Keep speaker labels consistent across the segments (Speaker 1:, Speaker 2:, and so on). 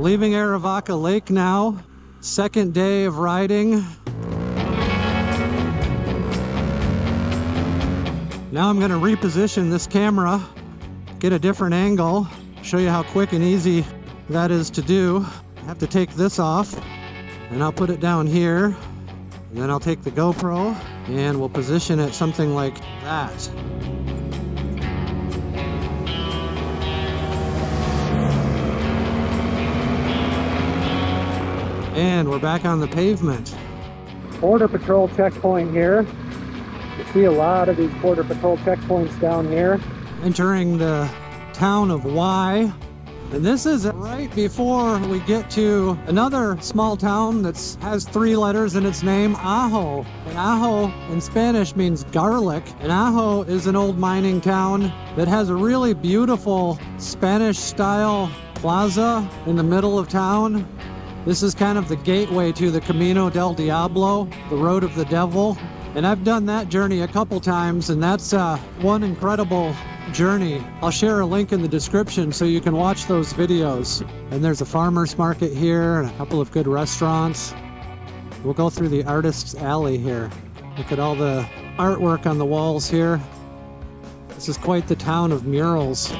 Speaker 1: leaving Arivaca Lake now. Second day of riding. Now I'm going to reposition this camera, get a different angle, show you how quick and easy that is to do. I have to take this off and I'll put it down here. And then I'll take the GoPro and we'll position it something like that. And we're back on the pavement. Border Patrol checkpoint here. You see a lot of these Border Patrol checkpoints down here. Entering the town of Y. And this is right before we get to another small town that has 3 letters in its name, Ajo. And Ajo in Spanish means garlic. And Ajo is an old mining town that has a really beautiful Spanish-style plaza in the middle of town. This is kind of the gateway to the Camino del Diablo, the road of the devil. And I've done that journey a couple times, and that's one incredible journey. I'll share a link in the description so you can watch those videos. And there's a farmer's market here and a couple of good restaurants. We'll go through the artist's alley here. Look at all the artwork on the walls here. This is quite the town of murals.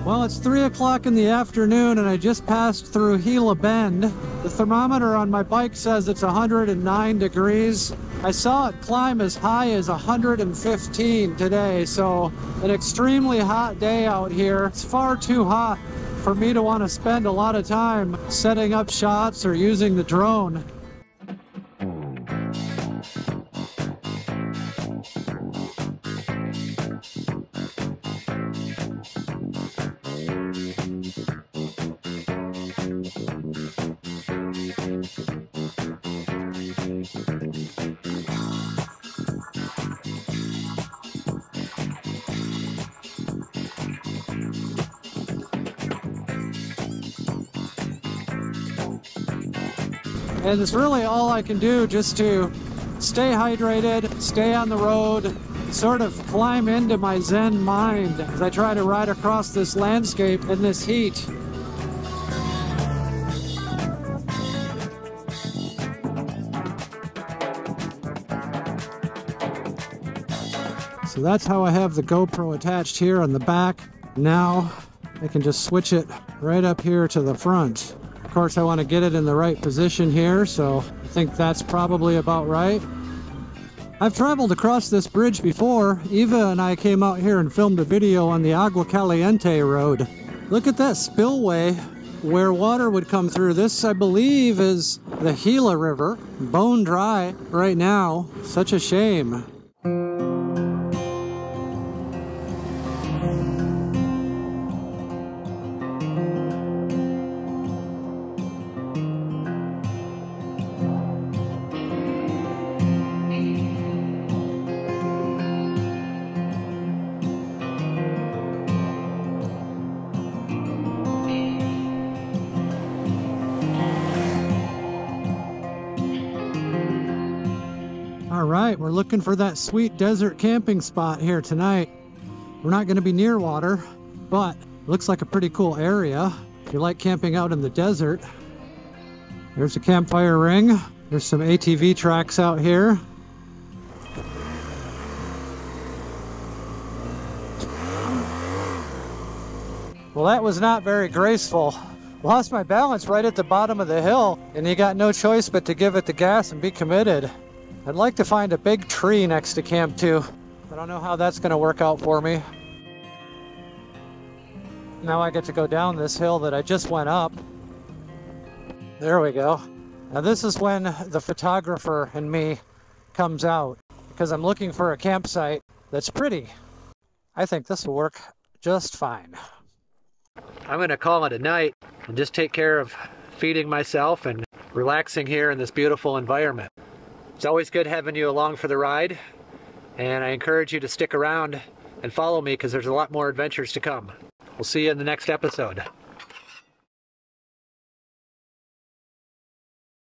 Speaker 1: Well, it's 3 o'clock in the afternoon and I just passed through Gila Bend. The thermometer on my bike says it's 109 degrees. I saw it climb as high as 115 today, so an extremely hot day out here. It's far too hot for me to want to spend a lot of time setting up shots or using the drone. And it's really all I can do just to stay hydrated, stay on the road, sort of climb into my Zen mind as I try to ride across this landscape in this heat. So that's how I have the GoPro attached here on the back. Now I can just switch it right up here to the front. Of course, I want to get it in the right position here, so I think that's probably about right. I've traveled across this bridge before. Eva and I came out here and filmed a video on the Agua Caliente road. Look at that spillway where water would come through. This, I believe, is the Gila River. Bone dry right now. Such a shame. Alright, we're looking for that sweet desert camping spot here tonight. We're not going to be near water, but it looks like a pretty cool area if you like camping out in the desert. There's a campfire ring. There's some ATV tracks out here. Well, that was not very graceful. Lost my balance right at the bottom of the hill, and you got no choice but to give it the gas and be committed. I'd like to find a big tree next to camp too. I don't know how that's going to work out for me. Now I get to go down this hill that I just went up. There we go. Now this is when the photographer in me comes out, because I'm looking for a campsite that's pretty. I think this will work just fine. I'm going to call it a night and just take care of feeding myself and relaxing here in this beautiful environment. It's always good having you along for the ride, and I encourage you to stick around and follow me because there's a lot more adventures to come. We'll see you in the next episode.